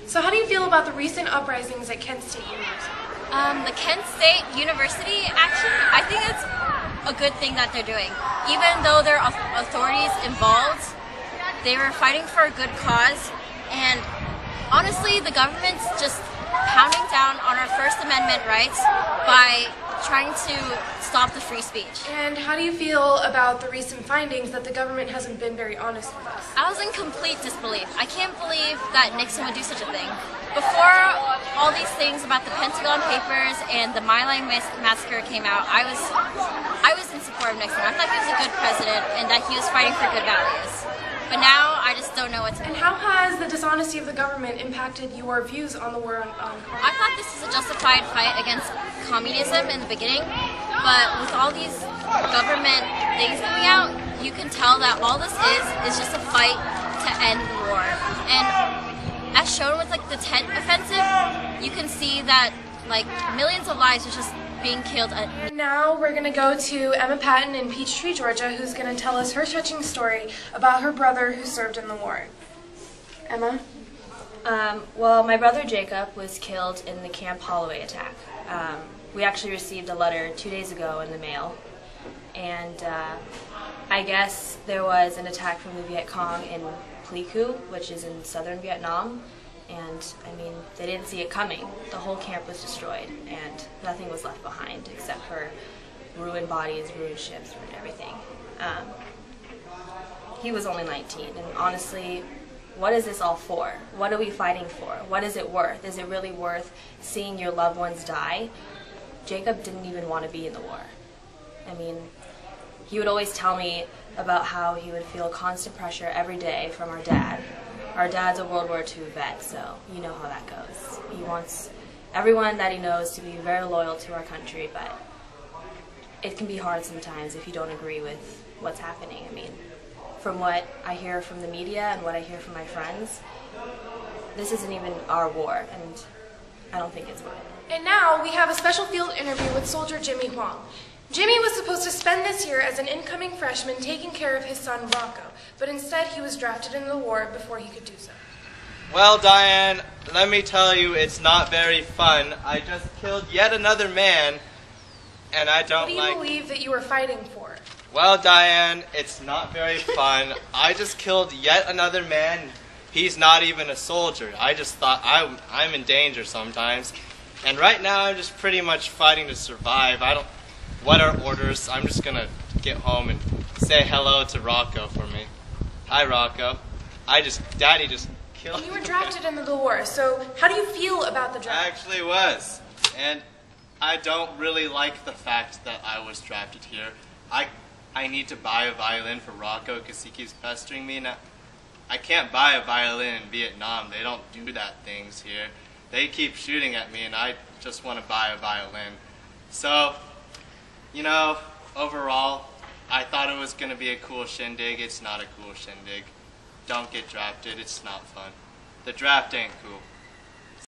So how do you feel about the recent uprisings at Kent State University? The Kent State University action, I think it's a good thing that they're doing. Even though there are authorities involved, they were fighting for a good cause, and honestly, the government's just pounding down on our First Amendment rights by trying to stop the free speech. And how do you feel about the recent findings that the government hasn't been very honest with us? I was in complete disbelief. I can't believe that Nixon would do such a thing. Before all these things about the Pentagon Papers and the My Lai massacre came out, I was in support of Nixon. I thought he was a good president and that he was fighting for good values. But now I just don't know what to do. And how has the dishonesty of the government impacted your views on the war on Koppikar? I thought this was a justified fight against communism in the beginning, but with all these government things coming out, you can tell that all this is just a fight to end the war. And as shown with like the tent offensive, you can see that like millions of lives are just being killed. And now we're going to go to Emma Patton in Peachtree, Georgia, who's going to tell us her touching story about her brother who served in the war. Emma? Well, my brother Jacob was killed in the Camp Holloway attack. We actually received a letter 2 days ago in the mail, and I guess there was an attack from the Viet Cong in Pleiku, which is in southern Vietnam, and I mean, they didn't see it coming. The whole camp was destroyed, and nothing was left behind except for ruined bodies, ruined ships, ruined everything. He was only 19, and honestly, what is this all for? What are we fighting for? What is it worth? Is it really worth seeing your loved ones die? Jacob didn't even want to be in the war. I mean, he would always tell me about how he would feel constant pressure every day from our dad. Our dad's a World War II vet, so you know how that goes. He wants everyone that he knows to be very loyal to our country, but it can be hard sometimes if you don't agree with what's happening. I mean, from what I hear from the media and what I hear from my friends, this isn't even our war, and I don't think it's worth it. And now we have a special field interview with Soldier Jimmy Huang. Jimmy was supposed to spend this year as an incoming freshman taking care of his son Rocco, but instead he was drafted into the war before he could do so. Well, Diane, let me tell you, it's not very fun. I just killed yet another man, and I don't like... What do you believe that you were fighting for? Well, Diane, it's not very fun. I just killed yet another man. He's not even a soldier. I just thought I'm in danger sometimes. And right now I'm just pretty much fighting to survive. What are orders? I'm just going to get home and say hello to Rocco for me. Hi, Rocco. Daddy just killed me. And you were drafted into the war, so how do you feel about the draft? I actually was. And I don't really like the fact that I was drafted here. I need to buy a violin for Rocco because he keeps pestering me. Now, I can't buy a violin in Vietnam. They don't do that things here. They keep shooting at me, and I just want to buy a violin. So, you know, overall, I thought it was going to be a cool shindig. It's not a cool shindig. Don't get drafted. It's not fun. The draft ain't cool.